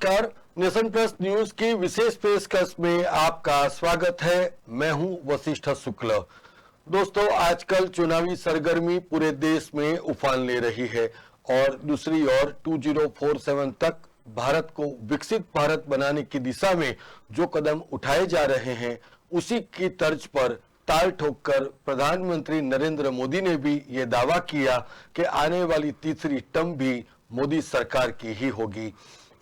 नमस्कार। Nation plus news की विशेष पेशकश में आपका स्वागत है। मैं हूं वशिष्ठ शुक्ल। दोस्तों, आजकल चुनावी सरगर्मी पूरे देश में उफान ले रही है और दूसरी ओर 2047 तक भारत को विकसित भारत बनाने की दिशा में जो कदम उठाए जा रहे हैं, उसी की तर्ज पर ताल ठोककर प्रधानमंत्री नरेंद्र मोदी ने भी ये दावा किया कि आने वाली तीसरी टर्म भी मोदी सरकार की ही होगी।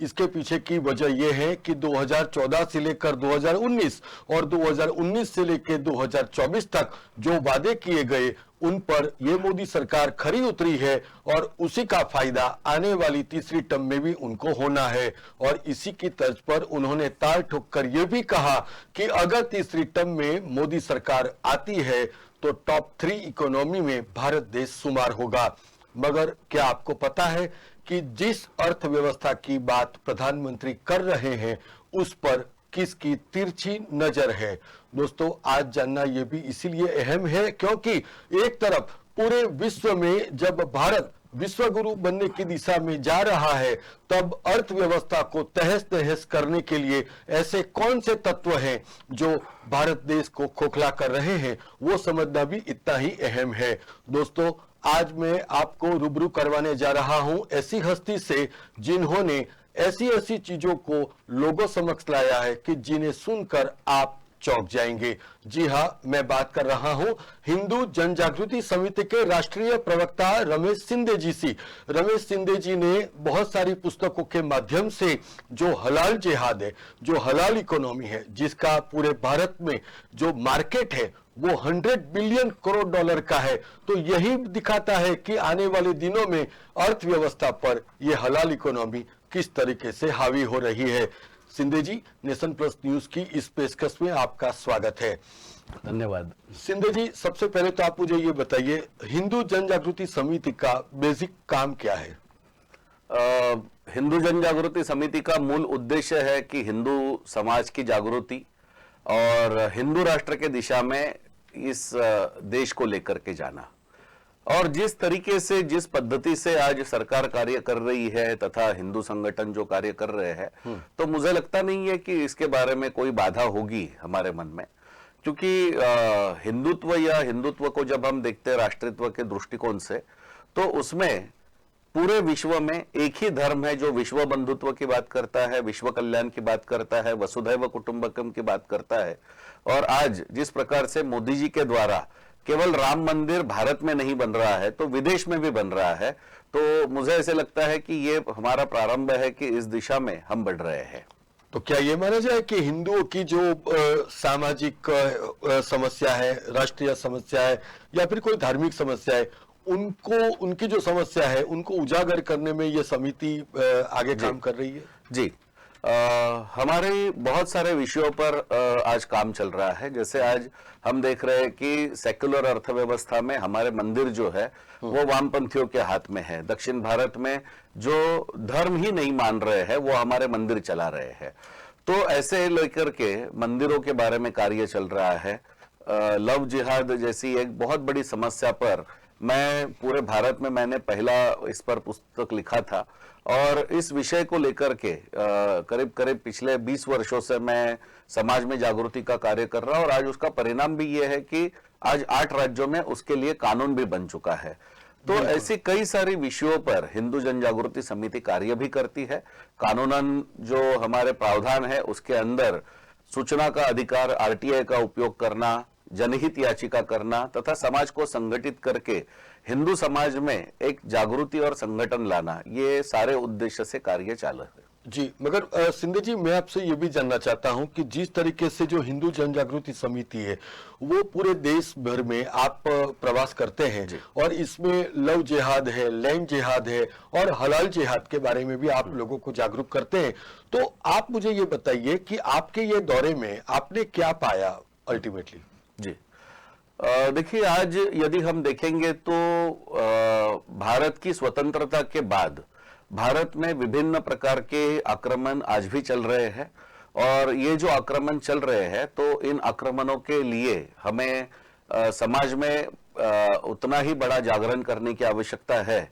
इसके पीछे की वजह यह है कि 2014 से लेकर 2019 और 2019 से लेकर 2024 तक जो वादे किए गए, उन पर यह मोदी सरकार खरी उतरी है और उसी का फायदा आने वाली तीसरी टर्म में भी उनको होना है। और इसी की तर्ज पर उन्होंने ताल ठोककर यह भी कहा कि अगर तीसरी टर्म में मोदी सरकार आती है तो टॉप 3 इकोनॉमी में भारत देश शुमार होगा। मगर क्या आपको पता है कि जिस अर्थव्यवस्था की बात प्रधानमंत्री कर रहे हैं, उस पर किसकी तिरछी नजर है? दोस्तों, आज जानना यह भी इसीलिए अहम है क्योंकि एक तरफ पूरे विश्व में जब भारत विश्व गुरु बनने की दिशा में जा रहा है, तब अर्थव्यवस्था को तहस नहस करने के लिए ऐसे कौन से तत्व हैं जो भारत देश को खोखला कर रहे हैं, वो समझना भी इतना ही अहम है। दोस्तों, आज मैं आपको रूबरू करवाने जा रहा हूं ऐसी हस्ती से जिन्होंने ऐसी ऐसी चीजों को लोगों समक्ष लाया है कि जिन्हें सुनकर आप चौंक जाएंगे। जी हां, मैं बात कर रहा हूं हिंदू जन जागृति समिति के राष्ट्रीय प्रवक्ता रमेश शिंदे जी से। रमेश शिंदे जी ने बहुत सारी पुस्तकों के माध्यम से जो हलाल जिहाद है, जो हलाल इकोनॉमी है, जिसका पूरे भारत में जो मार्केट है वो 100 बिलियन करोड़ डॉलर का है, तो यही दिखाता है कि आने वाले दिनों में अर्थव्यवस्था पर यह हलाल इकोनॉमी किस तरीके से हावी हो रही है। शिंदे जी, नेशन प्लस न्यूज की इस पेशकश में आपका स्वागत है। धन्यवाद। शिंदे जी, सबसे पहले तो आप मुझे ये बताइए, हिंदू जन जागृति समिति का बेसिक काम क्या है? हिंदू जन जागृति समिति का मूल उद्देश्य है कि हिंदू समाज की जागृति और हिंदू राष्ट्र के दिशा में इस देश को लेकर के जाना। और जिस तरीके से, जिस पद्धति से आज सरकार कार्य कर रही है तथा हिंदू संगठन जो कार्य कर रहे हैं, तो मुझे लगता नहीं है कि इसके बारे में कोई बाधा होगी हमारे मन में। क्योंकि हिंदुत्व या हिंदुत्व को जब हम देखते हैं राष्ट्रीयत्व के दृष्टिकोण से, तो उसमें पूरे विश्व में एक ही धर्म है जो विश्व बंधुत्व की बात करता है, विश्व कल्याण की बात करता है, वसुधैव कुटुंबकम की बात करता है। और आज जिस प्रकार से मोदी जी के द्वारा केवल राम मंदिर भारत में नहीं बन रहा है, तो विदेश में भी बन रहा है, तो मुझे ऐसे लगता है कि ये हमारा प्रारंभ है कि इस दिशा में हम बढ़ रहे हैं। तो क्या ये माना जाए कि हिंदुओं की जो सामाजिक समस्या है, राष्ट्रीय समस्या है या फिर कोई धार्मिक समस्या है, उनको, उनकी जो समस्या है उनको उजागर करने में ये समिति आगे काम कर रही है? जी, हमारे बहुत सारे विषयों पर आज काम चल रहा है। जैसे आज हम देख रहे हैं कि सेक्युलर अर्थव्यवस्था में हमारे मंदिर जो है वो वामपंथियों के हाथ में है। दक्षिण भारत में जो धर्म ही नहीं मान रहे हैं वो हमारे मंदिर चला रहे हैं। तो ऐसे लेकर के मंदिरों के बारे में कार्य चल रहा है। लव जिहाद जैसी एक बहुत बड़ी समस्या पर मैं पूरे भारत में मैंने पहला इस पर पुस्तक लिखा था और इस विषय को लेकर के करीब करीब पिछले 20 वर्षों से मैं समाज में जागृति का कार्य कर रहा हूं। और आज उसका परिणाम भी ये है कि आज 8 राज्यों में उसके लिए कानून भी बन चुका है। तो ऐसी कई सारी विषयों पर हिंदू जन जागृति समिति कार्य भी करती है। कानूनन जो हमारे प्रावधान है उसके अंदर सूचना का अधिकार, आरटीआई का उपयोग करना, जनहित याचिका करना तथा समाज को संगठित करके हिंदू समाज में एक जागृति और संगठन लाना, ये सारे उद्देश्य से कार्य चालू है। जी, मगर शिंदे जी, मैं आपसे ये भी जानना चाहता हूं कि जिस तरीके से जो हिंदू जन जागृति समिति है वो पूरे देश भर में आप प्रवास करते हैं और इसमें लव जिहाद है, लैंड जिहाद है और हलाल जिहाद के बारे में भी आप लोगों को जागरूक करते हैं, तो आप मुझे ये बताइए कि आपके ये दौरे में आपने क्या पाया अल्टीमेटली? जी, देखिए, आज यदि हम देखेंगे तो भारत की स्वतंत्रता के बाद भारत में विभिन्न प्रकार के आक्रमण आज भी चल रहे हैं। और ये जो आक्रमण चल रहे हैं, तो इन आक्रमणों के लिए हमें समाज में उतना ही बड़ा जागरण करने की आवश्यकता है।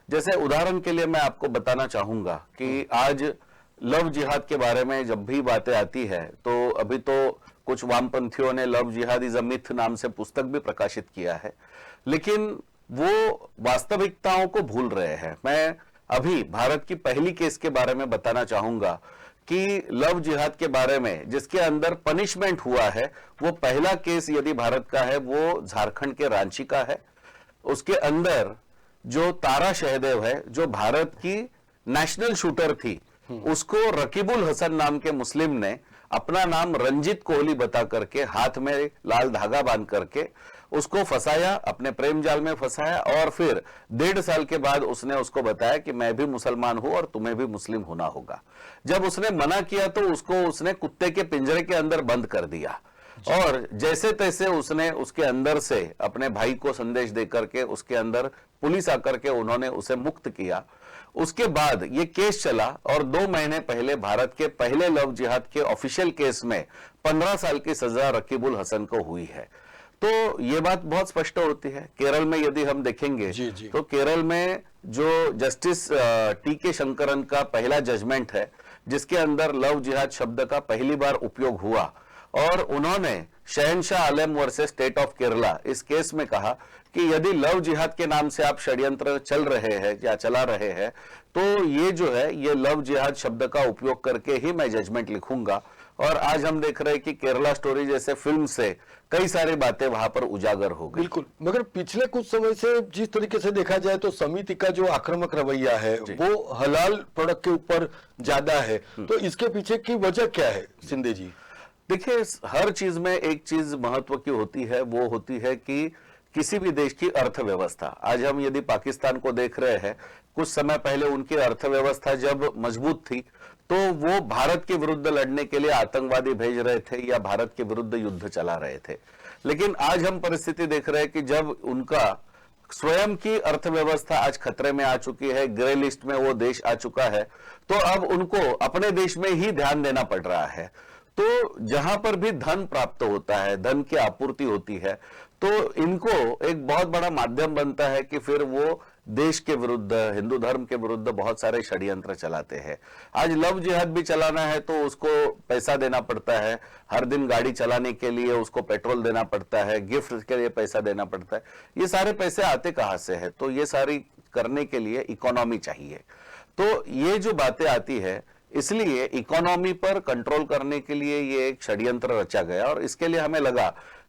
जैसे उदाहरण के लिए मैं आपको बताना चाहूंगा कि आज लव जिहाद के बारे में जब भी बातें आती है तो अभी तो कुछ वामपंथियों ने लव जिहाद इज अ मिथ नाम से पुस्तक भी प्रकाशित किया है, लेकिन वो वास्तविकताओं को भूल रहे हैं। मैं अभी भारत की पहली केस के बारे में बताना चाहूंगा कि लव जिहाद के बारे में जिसके अंदर पनिशमेंट हुआ है, वो पहला केस यदि भारत का है वो झारखंड के रांची का है। उसके अंदर जो तारा शहदेव है, जो भारत की नेशनल शूटर थी, उसको रकीबुल हसन नाम के मुस्लिम ने अपना नाम रंजीत कोहली बता करके हाथ में लाल धागा बांध करके उसको फंसाया, अपने प्रेम जाल में फंसाया, और फिर 1.5 साल के बाद उसने उसको बताया कि मैं भी मुसलमान हूं और तुम्हें भी मुस्लिम होना होगा। जब उसने मना किया तो उसने कुत्ते के पिंजरे के अंदर बंद कर दिया, और जैसे तैसे उसने उसके अंदर से अपने भाई को संदेश देकर के उसके अंदर पुलिस आकर के उन्होंने उसे मुक्त किया। उसके बाद ये केस चला और 2 महीने पहले भारत के पहले लव जिहाद के ऑफिशियल केस में 15 साल की सजा रकीबुल हसन को हुई है। तो ये बात बहुत स्पष्ट होती है। केरल में यदि हम देखेंगे तो केरल में जो जस्टिस टी.के. शंकरन का पहला जजमेंट है, जिसके अंदर लव जिहाद शब्द का पहली बार उपयोग हुआ, और उन्होंने शहनशाह आलम वर्सेस स्टेट ऑफ केरला इस केस में कहा कि यदि लव जिहाद के नाम से आप षड्यंत्र चल रहे हैं या चला रहे हैं, तो ये जो है ये लव जिहाद शब्द का उपयोग करके ही मैं जजमेंट लिखूंगा। और आज हम देख रहे हैं कि केरला स्टोरी जैसे फिल्म से कई सारी बातें वहां पर उजागर हो गई। बिल्कुल, मगर पिछले कुछ समय से जिस तरीके से देखा जाए तो समिति का जो आक्रामक रवैया है वो हलाल प्रोडक्ट के ऊपर ज्यादा है, तो इसके पीछे की वजह क्या है शिंदे जी? देखिए, हर चीज में एक चीज महत्व की होती है, वो होती है कि किसी भी देश की अर्थव्यवस्था। आज हम यदि पाकिस्तान को देख रहे हैं, कुछ समय पहले उनकी अर्थव्यवस्था जब मजबूत थी तो वो भारत के विरुद्ध लड़ने के लिए आतंकवादी भेज रहे थे या भारत के विरुद्ध युद्ध चला रहे थे। लेकिन आज हम परिस्थिति देख रहे हैं कि जब उनका स्वयं की अर्थव्यवस्था आज खतरे में आ चुकी है, ग्रे लिस्ट में वो देश आ चुका है, तो अब उनको अपने देश में ही ध्यान देना पड़ रहा है। तो जहां पर भी धन प्राप्त होता है, धन की आपूर्ति होती है, तो इनको एक बहुत बड़ा माध्यम बनता है कि फिर वो देश के विरुद्ध, हिंदू धर्म के विरुद्ध बहुत सारे षड्यंत्र चलाते हैं। आज लव जिहाद भी चलाना है तो उसको पैसा देना पड़ता है, हर दिन गाड़ी चलाने के लिए उसको पेट्रोल देना पड़ता है, गिफ्ट के लिए पैसा देना पड़ता है। ये सारे पैसे आते कहां से है? तो ये सारी करने के लिए इकोनॉमी चाहिए। तो ये जो बातें आती है, इसलिए इकोनॉमी पर कंट्रोल करने के लिए ये एक षड्यंत्र रचा गया। और इसके लिए हमें लगा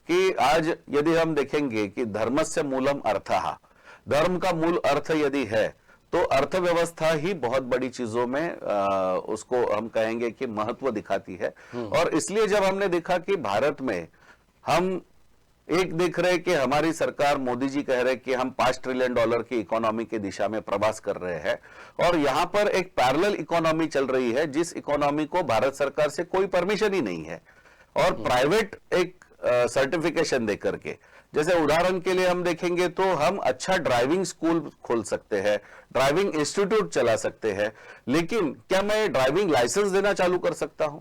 कि आज यदि हम देखेंगे कि धर्मस्य मूलम अर्थः, धर्म का मूल अर्थ यदि है तो अर्थव्यवस्था ही बहुत बड़ी चीजों में उसको हम कहेंगे कि महत्व दिखाती है। और इसलिए जब हमने देखा कि भारत में हम एक देख रहे कि हमारी सरकार, मोदी जी कह रहे कि हम $5 ट्रिलियन की इकोनॉमी की दिशा में प्रवास कर रहे हैं, और यहां पर एक पैरेलल इकोनॉमी चल रही है जिस इकोनॉमी को भारत सरकार से कोई परमिशन ही नहीं है, और प्राइवेट एक सर्टिफिकेशन दे करके, जैसे उदाहरण के लिए हम देखेंगे तो हम अच्छा ड्राइविंग स्कूल खोल सकते हैं, ड्राइविंग इंस्टीट्यूट चला सकते हैं, लेकिन क्या मैं ड्राइविंग लाइसेंस देना चालू कर सकता हूं?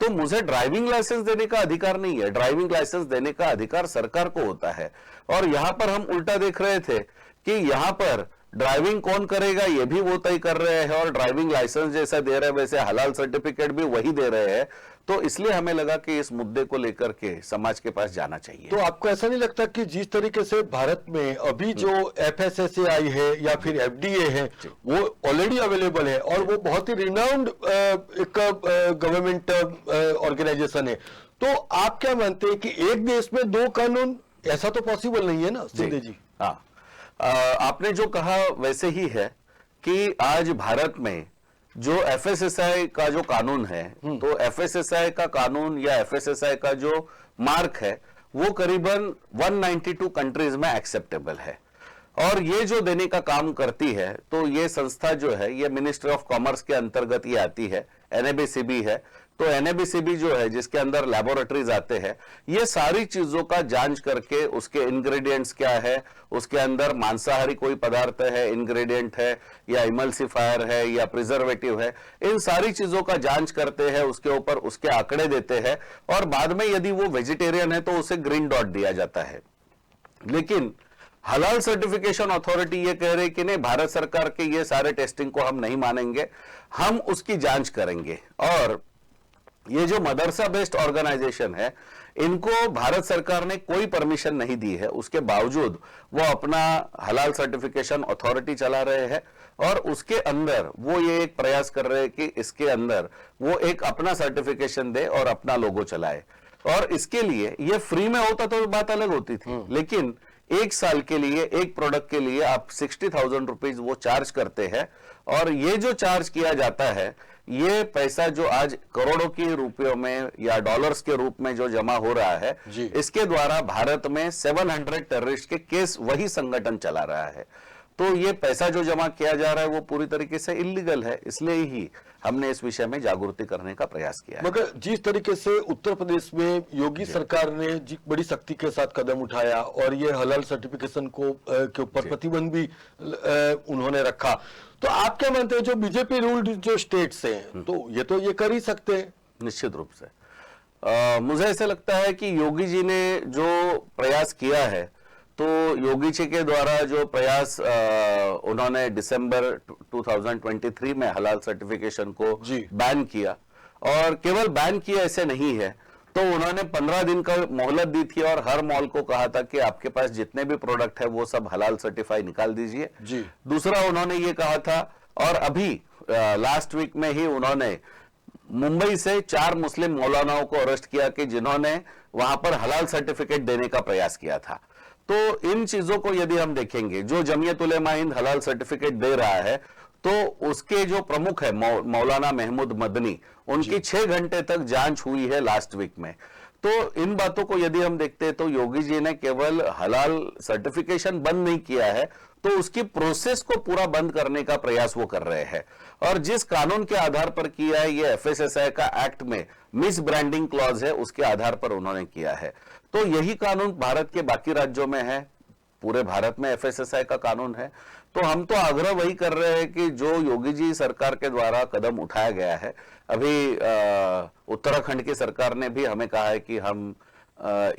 तो मुझे ड्राइविंग लाइसेंस देने का अधिकार नहीं है। ड्राइविंग लाइसेंस देने का अधिकार सरकार को होता है। और यहां पर हम उल्टा देख रहे थे कि यहां पर ड्राइविंग कौन करेगा ये भी वो तय कर रहे हैं, और ड्राइविंग लाइसेंस जैसा दे रहे हैं वैसे हलाल सर्टिफिकेट भी वही दे रहे हैं। तो इसलिए हमें लगा कि इस मुद्दे को लेकर के समाज के पास जाना चाहिए। तो आपको ऐसा नहीं लगता कि जिस तरीके से भारत में अभी जो FSSAI है या फिर FDA है वो ऑलरेडी अवेलेबल है और वो बहुत ही रिनाउंड एक गवर्नमेंट ऑर्गेनाइजेशन है, तो आप क्या मानते हैं कि एक देश में 2 कानून, ऐसा तो पॉसिबल नहीं है ना शिंदे जी? हाँ, आपने जो कहा वैसे ही है कि आज भारत में जो FSSAI का जो कानून है, तो FSSAI का कानून या FSSAI का जो मार्क है वो करीबन 192 कंट्रीज में एक्सेप्टेबल है। और ये जो देने का काम करती है, तो ये संस्था जो है ये मिनिस्ट्री ऑफ कॉमर्स के अंतर्गत ये आती है, NABCB है। तो NABCB जो है जिसके अंदर लैबोरेटरीज आते हैं, ये सारी चीजों का जांच करके उसके इंग्रेडिएंट्स क्या है, उसके अंदर मांसाहारी कोई पदार्थ है, इंग्रेडिएंट है या इमल्सिफायर है या प्रिजर्वेटिव है, इन सारी चीजों का जांच करते हैं, उसके ऊपर उसके आंकड़े देते हैं, और बाद में यदि वो वेजिटेरियन है तो उसे ग्रीन डॉट दिया जाता है। लेकिन हलाल सर्टिफिकेशन अथॉरिटी ये कह रही कि नहीं, भारत सरकार के ये सारे टेस्टिंग को हम नहीं मानेंगे, हम उसकी जांच करेंगे। और ये जो मदरसा बेस्ड ऑर्गेनाइजेशन है, इनको भारत सरकार ने कोई परमिशन नहीं दी है, उसके बावजूद वो अपना हलाल सर्टिफिकेशन अथॉरिटी चला रहे हैं और उसके अंदर वो ये एक प्रयास कर रहे हैं कि इसके अंदर वो एक अपना सर्टिफिकेशन दे और अपना लोगो चलाए। और इसके लिए ये फ्री में होता तो बात अलग होती थी, लेकिन एक साल के लिए एक प्रोडक्ट के लिए आप 60,000 रुपीज वो चार्ज करते हैं। और ये जो चार्ज किया जाता है, ये पैसा जो आज करोड़ों के रुपयों में या डॉलर्स के रूप में जो जमा हो रहा है, इसके द्वारा भारत में 700 टेररिस्ट के केस वही संगठन चला रहा है। तो ये पैसा जो जमा किया जा रहा है वो पूरी तरीके से इलीगल है, इसलिए ही हमने इस विषय में जागृति करने का प्रयास किया है। मगर जिस तरीके से उत्तर प्रदेश में योगी सरकार ने बड़ी सख्ती के साथ कदम उठाया और ये हलाल सर्टिफिकेशन को के ऊपर प्रतिबंध भी उन्होंने रखा, तो आप क्या मानते हैं जो बीजेपी रूल्ड जो स्टेट्स हैं, तो ये कर ही सकते हैं? निश्चित रूप से मुझे ऐसा लगता है कि योगी जी ने जो प्रयास किया है, तो योगी जी के द्वारा जो प्रयास उन्होंने दिसंबर 2023 में हलाल सर्टिफिकेशन को बैन किया, और केवल बैन किया ऐसे नहीं है, तो उन्होंने 15 दिन का मोहलत दी थी और हर मॉल को कहा था कि आपके पास जितने भी प्रोडक्ट है वो सब हलाल सर्टिफाई निकाल दीजिए। दूसरा उन्होंने ये कहा था, और अभी लास्ट वीक में ही उन्होंने मुंबई से 4 मुस्लिम मौलानाओं को अरेस्ट किया कि जिन्होंने वहां पर हलाल सर्टिफिकेट देने का प्रयास किया था। तो इन चीजों को यदि हम देखेंगे, जो जमीयत उलेमा हिंद हलाल सर्टिफिकेट दे रहा है, तो उसके जो प्रमुख है मौलाना महमूद मदनी, उनकी 6 घंटे तक जांच हुई है लास्ट वीक में। तो इन बातों को यदि हम देखते हैं तो योगी जी ने केवल हलाल सर्टिफिकेशन बंद नहीं किया है, तो उसकी प्रोसेस को पूरा बंद करने का प्रयास वो कर रहे हैं। और जिस कानून के आधार पर किया है, ये FSSAI का एक्ट में मिस ब्रांडिंग क्लॉज है, उसके आधार पर उन्होंने किया है। तो यही कानून भारत के बाकी राज्यों में है, पूरे भारत में FSSAI का कानून है। तो हम तो आग्रह वही कर रहे हैं कि जो योगी जी सरकार के द्वारा कदम उठाया गया है, अभी उत्तराखंड की सरकार ने भी हमें कहा है कि हम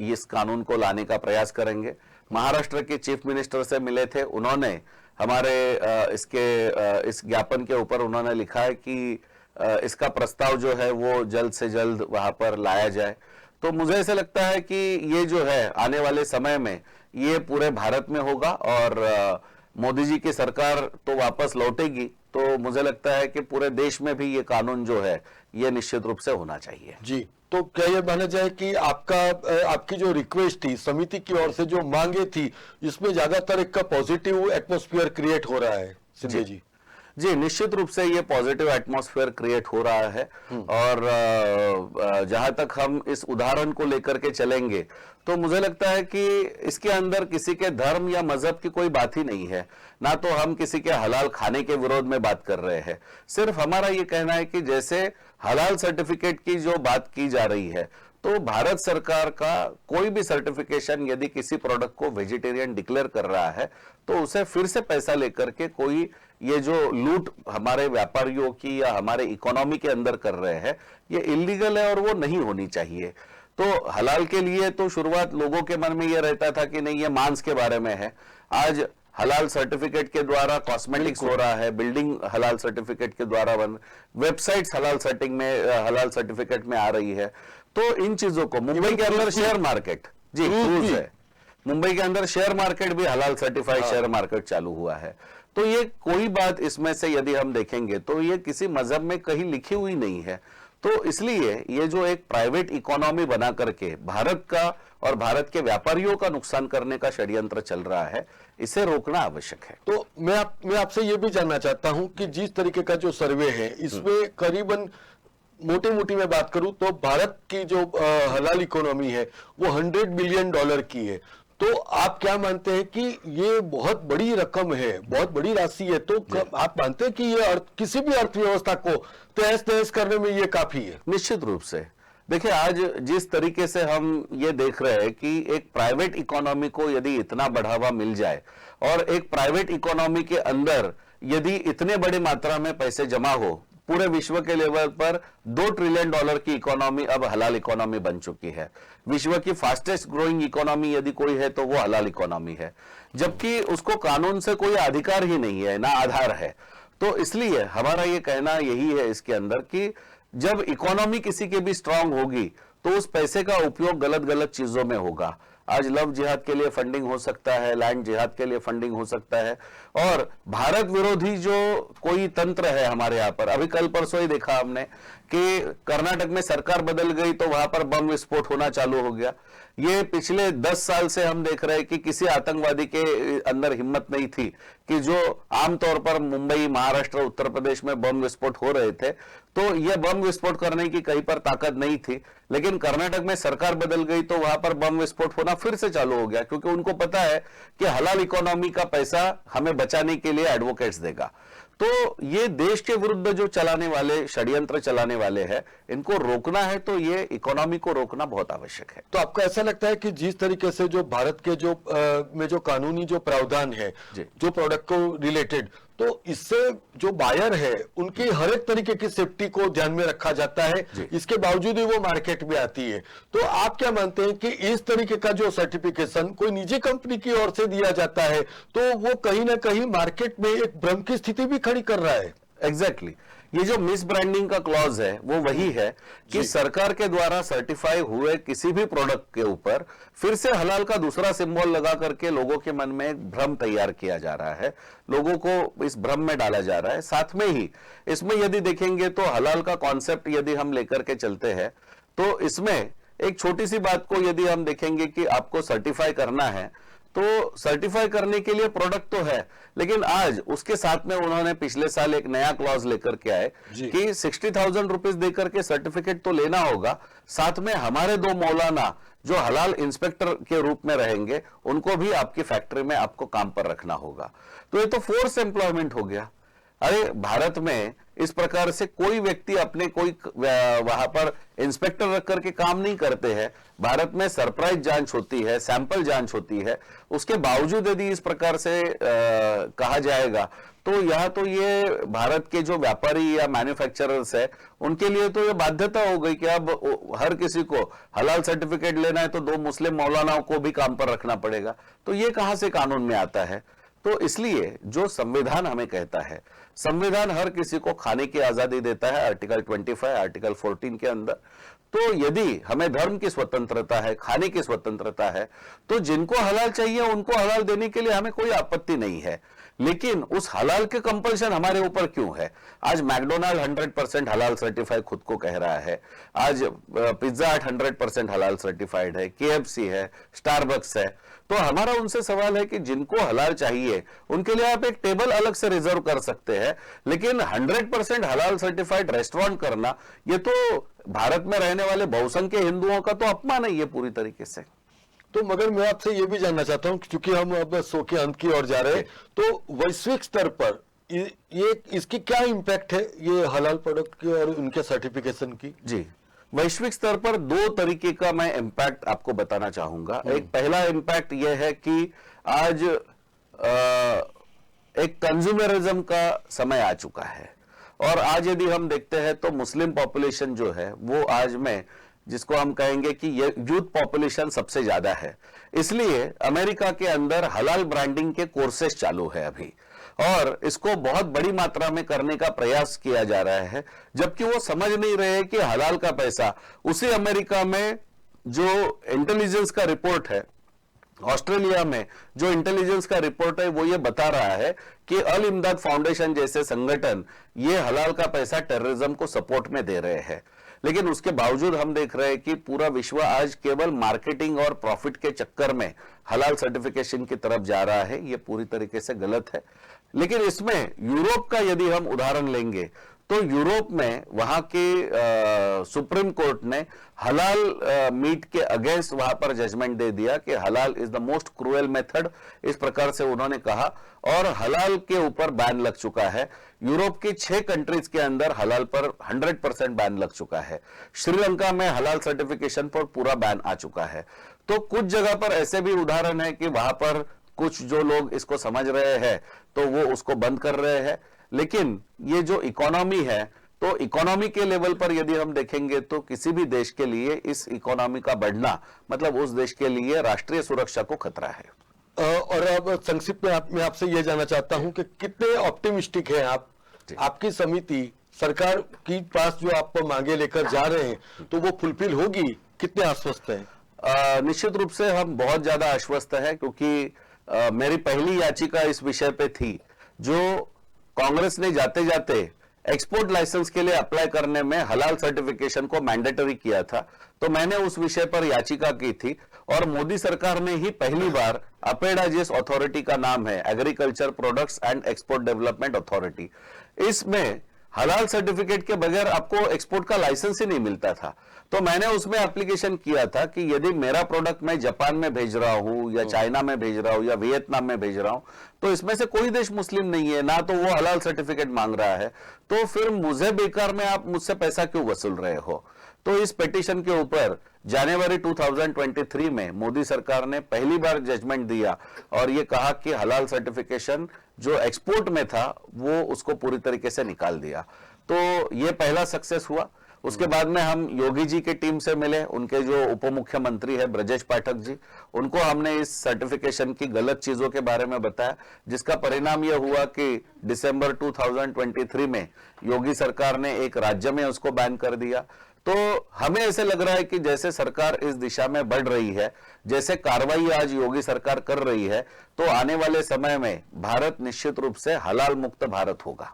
इस कानून को लाने का प्रयास करेंगे। महाराष्ट्र के चीफ मिनिस्टर से मिले थे, उन्होंने हमारे इस ज्ञापन के ऊपर उन्होंने लिखा है कि इसका प्रस्ताव जो है वो जल्द से जल्द वहां पर लाया जाए। तो मुझे ऐसा लगता है कि ये जो है आने वाले समय में ये पूरे भारत में होगा और मोदी जी की सरकार तो वापस लौटेगी, तो मुझे लगता है कि पूरे देश में भी ये कानून जो है ये निश्चित रूप से होना चाहिए। जी, तो क्या ये माना जाए कि आपकी जो रिक्वेस्ट थी, समिति की ओर से जो मांगे थी, इसमें ज्यादातर एक का पॉजिटिव एटमॉस्फेयर क्रिएट हो रहा है सिंधे जी? जी, निश्चित रूप से ये पॉजिटिव एटमॉस्फेयर क्रिएट हो रहा है। और जहां तक हम इस उदाहरण को लेकर के चलेंगे, तो मुझे लगता है कि इसके अंदर किसी के धर्म या मजहब की कोई बात ही नहीं है, ना तो हम किसी के हलाल खाने के विरोध में बात कर रहे हैं। सिर्फ हमारा ये कहना है कि जैसे हलाल सर्टिफिकेट की जो बात की जा रही है, तो भारत सरकार का कोई भी सर्टिफिकेशन यदि किसी प्रोडक्ट को वेजिटेरियन डिक्लेयर कर रहा है, तो उसे फिर से पैसा लेकर के कोई ये जो लूट हमारे व्यापारियों की या हमारे इकोनॉमी के अंदर कर रहे हैं, ये इलीगल है और वो नहीं होनी चाहिए। तो हलाल के लिए तो शुरुआत लोगों के मन में ये रहता था कि नहीं, ये मांस के बारे में है। आज हलाल सर्टिफिकेट के द्वारा कॉस्मेटिक्स हो रहा है, बिल्डिंग हलाल सर्टिफिकेट के द्वारा वेबसाइट्स हलाल सर्टिफिकेट में आ रही है। तो इन चीजों को मुंबई के अंदर शेयर मार्केट, जी क्रूज है, मुंबई के अंदर शेयर मार्केट भी हलाल सर्टिफाइड शेयर मार्केट चालू हुआ है। तो ये कोई बात इसमें से यदि हम देखेंगे तो ये किसी मजहब में कहीं लिखी हुई नहीं है। तो इसलिए ये जो एक प्राइवेट इकोनॉमी बना करके भारत का और भारत के व्यापारियों का नुकसान करने का षड्यंत्र चल रहा है, इसे रोकना आवश्यक है। तो मैं आपसे ये भी जानना चाहता हूं कि जिस तरीके का जो सर्वे है, इसमें करीबन मोटी मोटी में बात करूं तो भारत की जो हलाल इकोनॉमी है वो $100 बिलियन की है। तो आप क्या मानते हैं कि ये बहुत बड़ी रकम है, बहुत बड़ी राशि है? तो आप मानते हैं कि ये किसी भी अर्थव्यवस्था को तहस नहस करने में ये काफी है? निश्चित रूप से। देखिए, आज जिस तरीके से हम ये देख रहे हैं कि एक प्राइवेट इकोनॉमी को यदि इतना बढ़ावा मिल जाए और एक प्राइवेट इकोनॉमी के अंदर यदि इतने बड़ी मात्रा में पैसे जमा हो, पूरे विश्व के लेवल पर $2 ट्रिलियन की इकोनॉमी अब हलाल इकोनॉमी बन चुकी है। विश्व की फास्टेस्ट ग्रोइंग इकोनॉमी यदि कोई है तो वो हलाल इकोनॉमी है, जबकि उसको कानून से कोई अधिकार ही नहीं है, ना आधार है। तो इसलिए हमारा ये कहना यही है इसके अंदर कि जब इकोनॉमी किसी की भी स्ट्रांग होगी तो उस पैसे का उपयोग गलत गलत चीजों में होगा। आज लव जिहाद के लिए फंडिंग हो सकता है, लैंड जिहाद के लिए फंडिंग हो सकता है, और भारत विरोधी जो कोई तंत्र है हमारे यहाँ पर, अभी कल परसों ही देखा हमने कि कर्नाटक में सरकार बदल गई तो वहां पर बम विस्फोट होना चालू हो गया। ये पिछले 10 साल से हम देख रहे हैं कि किसी आतंकवादी के अंदर हिम्मत नहीं थी कि जो आमतौर पर मुंबई, महाराष्ट्र, उत्तर प्रदेश में बम विस्फोट हो रहे थे, तो यह बम विस्फोट करने की कहीं पर ताकत नहीं थी। लेकिन कर्नाटक में सरकार बदल गई तो वहां पर बम विस्फोट होना फिर से चालू हो गया, क्योंकि उनको पता है कि हलाल इकोनॉमी का पैसा हमें बचाने के लिए एडवोकेट्स देगा। तो ये देश के विरुद्ध जो चलाने वाले, षड्यंत्र चलाने वाले हैं, इनको रोकना है तो ये इकोनॉमी को रोकना बहुत आवश्यक है। तो आपको ऐसा लगता है कि जिस तरीके से जो भारत के जो में जो कानूनी जो प्रावधान है जो प्रोडक्ट को रिलेटेड, तो इससे जो बायर है उनकी हर एक तरीके की सेफ्टी को ध्यान में रखा जाता है, इसके बावजूद ही वो मार्केट में आती है। तो आप क्या मानते हैं कि इस तरीके का जो सर्टिफिकेशन कोई निजी कंपनी की ओर से दिया जाता है तो वो कहीं ना कहीं मार्केट में एक भ्रम की स्थिति भी खड़ी कर रहा है? एग्जैक्टली ये जो मिस ब्रांडिंग का क्लॉज है वो वही है कि सरकार के द्वारा सर्टिफाई हुए किसी भी प्रोडक्ट के ऊपर फिर से हलाल का दूसरा सिंबल लगा करके लोगों के मन में एक भ्रम तैयार किया जा रहा है, लोगों को इस भ्रम में डाला जा रहा है। साथ में ही इसमें यदि देखेंगे तो हलाल का कॉन्सेप्ट यदि हम लेकर के चलते हैं तो इसमें एक छोटी सी बात को यदि हम देखेंगे कि आपको सर्टिफाई करना है तो सर्टिफाई करने के लिए प्रोडक्ट तो है, लेकिन आज उसके साथ में उन्होंने पिछले साल एक नया क्लॉज लेकर के आए कि 60,000 रुपीज देकर के सर्टिफिकेट तो लेना होगा, साथ में हमारे 2 मौलाना जो हलाल इंस्पेक्टर के रूप में रहेंगे उनको भी आपकी फैक्ट्री में आपको काम पर रखना होगा। तो ये तो फोर्स एम्प्लॉयमेंट हो गया। अरे भारत में इस प्रकार से कोई व्यक्ति अपने कोई वहां पर इंस्पेक्टर रख करके काम नहीं करते हैं। भारत में सरप्राइज जांच होती है, सैंपल जांच होती है, उसके बावजूद यदि इस प्रकार से कहा जाएगा तो यहाँ तो ये भारत के जो व्यापारी या मैन्युफैक्चरर्स है उनके लिए तो ये बाध्यता हो गई कि अब हर किसी को हलाल सर्टिफिकेट लेना है तो 2 मुस्लिम मौलानाओं को भी काम पर रखना पड़ेगा। तो ये कहां से कानून में आता है? तो इसलिए जो संविधान हमें कहता है, संविधान हर किसी को खाने की आजादी देता है, आर्टिकल 25, आर्टिकल 14 के अंदर। तो यदि हमें धर्म की स्वतंत्रता है, खाने की स्वतंत्रता है, तो जिनको हलाल चाहिए उनको हलाल देने के लिए हमें कोई आपत्ति नहीं है। लेकिन उस हलाल के कंपल्शन हमारे ऊपर क्यों है? आज मैकडोनाल्ड 100% हलाल सर्टिफाइड खुद को कह रहा है, आज पिज्जा हट 100% हलाल सर्टिफाइड है, KFC है, स्टारबक्स है। तो हमारा उनसे सवाल है कि जिनको हलाल चाहिए उनके लिए आप एक टेबल अलग से रिजर्व कर सकते हैं, लेकिन 100% हलाल सर्टिफाइड रेस्टोरेंट करना ये तो भारत में रहने वाले बहुसंख्य हिंदुओं का तो अपमान है ये पूरी तरीके से। तो मगर मैं आपसे ये भी जानना चाहता हूं, क्योंकि हम अब शो के अंत की ओर जा रहे हैं, तो वैश्विक स्तर पर ये इसकी क्या इम्पैक्ट है ये हलाल प्रोडक्ट की और उनके सर्टिफिकेशन की? जी, वैश्विक स्तर पर 2 तरीके का मैं इंपैक्ट आपको बताना चाहूंगा। एक पहला इंपैक्ट यह है कि आज एक कंज्यूमरिज्म का समय आ चुका है, और आज यदि हम देखते हैं तो मुस्लिम पॉपुलेशन जो है वो आज में जिसको हम कहेंगे कि यूथ पॉपुलेशन सबसे ज्यादा है। इसलिए अमेरिका के अंदर हलाल ब्रांडिंग के कोर्सेस चालू है अभी, और इसको बहुत बड़ी मात्रा में करने का प्रयास किया जा रहा है, जबकि वो समझ नहीं रहे कि हलाल का पैसा उसी अमेरिका में जो इंटेलिजेंस का रिपोर्ट है, ऑस्ट्रेलिया में जो इंटेलिजेंस का रिपोर्ट है वो ये बता रहा है कि अल इमदाद फाउंडेशन जैसे संगठन ये हलाल का पैसा टेररिज्म को सपोर्ट में दे रहे हैं। लेकिन उसके बावजूद हम देख रहे हैं कि पूरा विश्व आज केवल मार्केटिंग और प्रॉफिट के चक्कर में हलाल सर्टिफिकेशन की तरफ जा रहा है। ये पूरी तरीके से गलत है। लेकिन इसमें यूरोप का यदि हम उदाहरण लेंगे तो यूरोप में वहां के सुप्रीम कोर्ट ने हलाल मीट के अगेंस्ट वहां पर जजमेंट दे दिया कि हलाल is the most cruel method, इस प्रकार से उन्होंने कहा, और हलाल के ऊपर बैन लग चुका है। यूरोप की 6 कंट्रीज के अंदर हलाल पर 100% बैन लग चुका है। श्रीलंका में हलाल सर्टिफिकेशन पर पूरा बैन आ चुका है। तो कुछ जगह पर ऐसे भी उदाहरण है कि वहां पर कुछ जो लोग इसको समझ रहे हैं तो वो उसको बंद कर रहे हैं। लेकिन ये जो इकोनॉमी है तो इकोनॉमी के लेवल पर यदि हम देखेंगे तो किसी भी देश के लिए इस इकोनॉमी का बढ़ना मतलब उस देश के लिए राष्ट्रीय सुरक्षा को खतरा है। और अब संक्षिप्त में मैं आपसे यह जानना चाहता हूं कि कितने ऑप्टिमिस्टिक हैं आप, आपकी समिति सरकार की पास जो आप मांगे लेकर जा रहे हैं तो वो फुलफिल होगी, कितने आश्वस्त हैं? निश्चित रूप से हम बहुत ज्यादा आश्वस्त है, क्योंकि मेरी पहली याचिका इस विषय पे थी जो कांग्रेस ने जाते जाते एक्सपोर्ट लाइसेंस के लिए अप्लाई करने में हलाल सर्टिफिकेशन को मैंडेटरी किया था। तो मैंने उस विषय पर याचिका की थी और मोदी सरकार ने ही पहली बार अपेडा जिस अथॉरिटी का नाम है agriculture products and export development authority, इसमें हलाल सर्टिफिकेट के बगैर आपको एक्सपोर्ट का लाइसेंस ही नहीं मिलता था। तो मैंने उसमें एप्लीकेशन किया था कि यदि मेरा प्रोडक्ट मैं जापान में भेज रहा हूं या चाइना में भेज रहा हूं या वियतनाम में भेज रहा हूं तो इसमें से कोई देश मुस्लिम नहीं है, ना तो वो हलाल सर्टिफिकेट मांग रहा है, तो फिर मुझे बेकार में आप मुझसे पैसा क्यों वसूल रहे हो। तो इस पिटीशन के ऊपर जनवरी 2023 में मोदी सरकार ने पहली बार जजमेंट दिया और ये कहा कि हलाल सर्टिफिकेशन जो एक्सपोर्ट में था वो उसको पूरी तरीके से निकाल दिया। तो ये पहला सक्सेस हुआ। उसके बाद में हम योगी जी की टीम से मिले, उनके जो उप मुख्यमंत्री है ब्रजेश पाठक जी, उनको हमने इस सर्टिफिकेशन की गलत चीजों के बारे में बताया, जिसका परिणाम यह हुआ कि दिसंबर 2023 में योगी सरकार ने एक राज्य में उसको बैन कर दिया। तो हमें ऐसे लग रहा है कि जैसे सरकार इस दिशा में बढ़ रही है, जैसे कार्रवाई आज योगी सरकार कर रही है, तो आने वाले समय में भारत निश्चित रूप से हलाल मुक्त भारत होगा।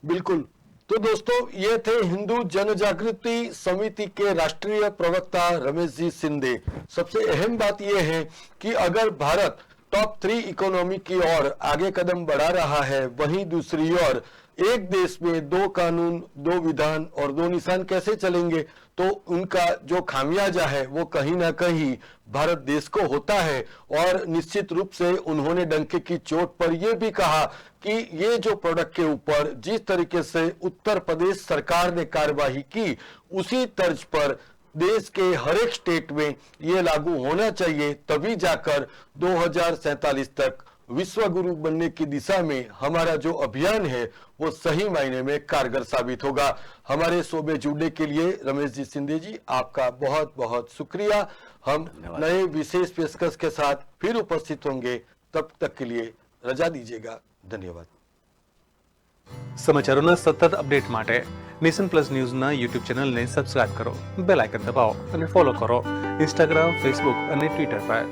बिल्कुल। तो दोस्तों, ये थे हिंदू जन जागृति समिति के राष्ट्रीय प्रवक्ता रमेश जी शिंदे। सबसे अहम बात यह है कि अगर भारत टॉप 3 इकोनॉमी की ओर आगे कदम बढ़ा रहा है, वहीं दूसरी ओर एक देश में 2 कानून, 2 विधान और 2 निशान कैसे चलेंगे, तो उनका जो खामियाजा है वो कहीं ना कहीं भारत देश को होता है। और निश्चित रूप से उन्होंने डंके की चोट पर यह भी कहा कि ये जो प्रोडक्ट के ऊपर जिस तरीके से उत्तर प्रदेश सरकार ने कार्यवाही की, उसी तर्ज पर देश के हर एक स्टेट में ये लागू होना चाहिए, तभी जाकर 2047 तक विश्व गुरु बनने की दिशा में हमारा जो अभियान है वो सही मायने में कारगर साबित होगा। हमारे शो में जुड़ने के लिए रमेश जी शिंदे जी, आपका बहुत बहुत शुक्रिया। हम नए विशेष पेशकश के साथ फिर उपस्थित होंगे, तब तक के लिए रजा दीजिएगा। धन्यवाद। સમાચારોના સતત અપડેટ માટે નેશન પ્લસ ન્યૂઝના યુટ્યુબ ચેનલને સબસ્ક્રાઇબ કરો, બેલ આઇકન દબાવો અને ફોલો કરો ઇન્સ્ટાગ્રામ, ફેસબુક અને ટ્વિટર પર।